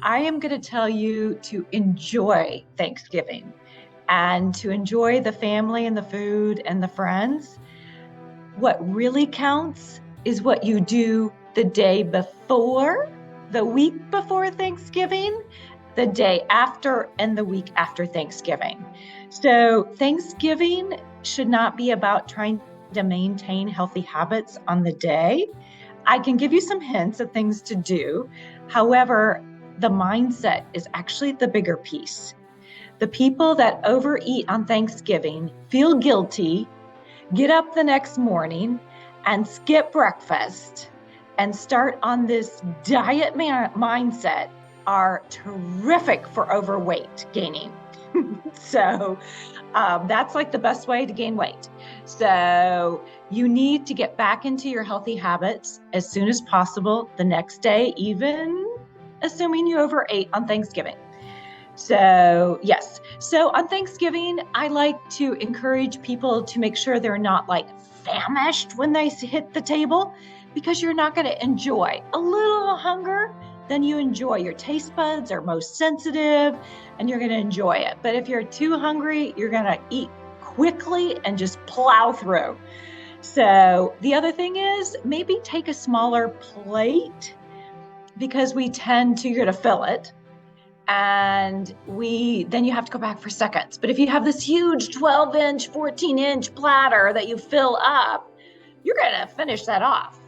I am going to tell you to enjoy Thanksgiving and to enjoy the family and the food and the friends. What really counts is what you do the day before, the week before Thanksgiving, the day after, and the week after Thanksgiving. So Thanksgiving should not be about trying to maintain healthy habits on the day. I can give you some hints of things to do. However, the mindset is actually the bigger piece. The people that overeat on Thanksgiving feel guilty, get up the next morning and skip breakfast and start on this diet mindset are terrific for overweight gaining. So that's like the best way to gain weight. So you need to get back into your healthy habits as soon as possible the next day, even assuming you overate on Thanksgiving. So yes. So on Thanksgiving, I like to encourage people to make sure they're not like famished when they hit the table, because you're not going to enjoy a little hunger. Then you enjoy. Your taste buds are most sensitive and you're going to enjoy it. But if you're too hungry, you're going to eat quickly and just plow through. So the other thing is maybe take a smaller plate, because we tend to, you're going to fill it. And then you have to go back for seconds. But if you have this huge 12-inch, 14-inch platter that you fill up, you're going to finish that off.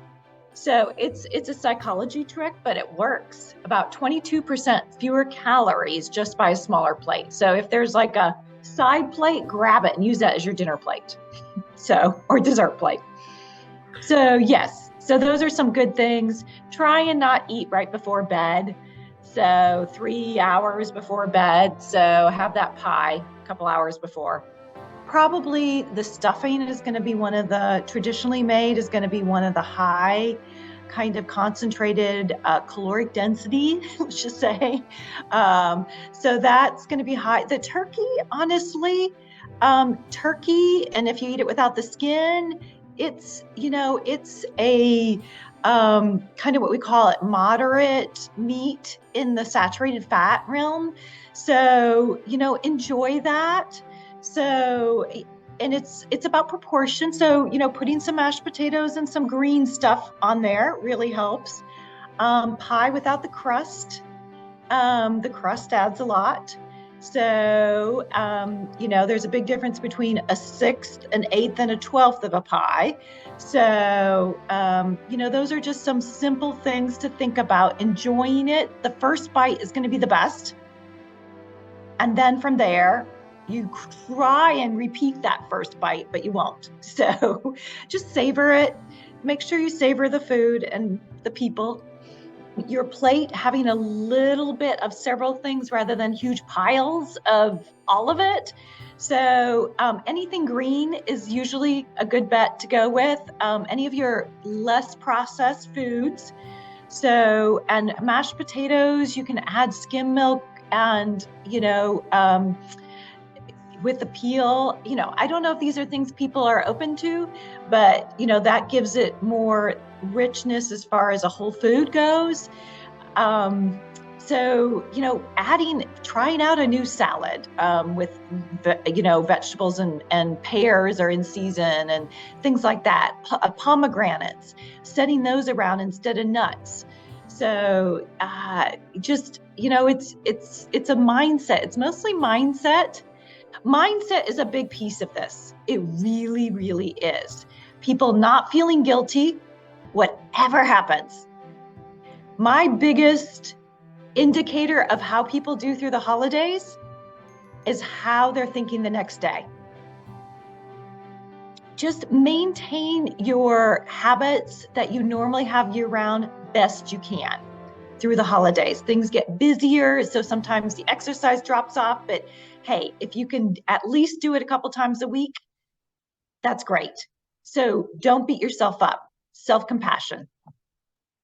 So it's a psychology trick, but it works. About 22% fewer calories just by a smaller plate. So if there's like a side plate, grab it and use that as your dinner plate. Or dessert plate. So yes, so those are some good things. Try and not eat right before bed. So 3 hours before bed. So have that pie a couple hours before. Probably the stuffing is going to be traditionally made is going to be one of the high kind of concentrated caloric density, let's just say. So that's going to be high. The turkey, honestly, turkey, and if you eat it without the skin, it's a kind of what we call it moderate meat in the saturated fat realm. So, enjoy that. So, and it's about proportion. So, putting some mashed potatoes and some green stuff on there really helps. Pie without the crust. The crust adds a lot. So, there's a big difference between a sixth, an eighth, and a 12th of a pie. So, those are just some simple things to think about. Enjoying it. The first bite is going to be the best. And then from there, you try and repeat that first bite, but you won't. So just savor it. Make sure you savor the food and the people. Your plate having a little bit of several things rather than huge piles of all of it. So anything green is usually a good bet to go with. Any of your less processed foods. So, and mashed potatoes, you can add skim milk and, with the peel, I don't know if these are things people are open to, but, that gives it more richness as far as a whole food goes. So, trying out a new salad with, vegetables and pears are in season and things like that. Pomegranates, setting those around instead of nuts. So it's a mindset. It's mostly mindset. Mindset is a big piece of this. It really, really is. People not feeling guilty, whatever happens. My biggest indicator of how people do through the holidays is how they're thinking the next day. Just maintain your habits that you normally have year-round best you can through the holidays. Things get busier, so sometimes the exercise drops off, but hey, if you can at least do it a couple times a week, that's great. So don't beat yourself up. Self-compassion.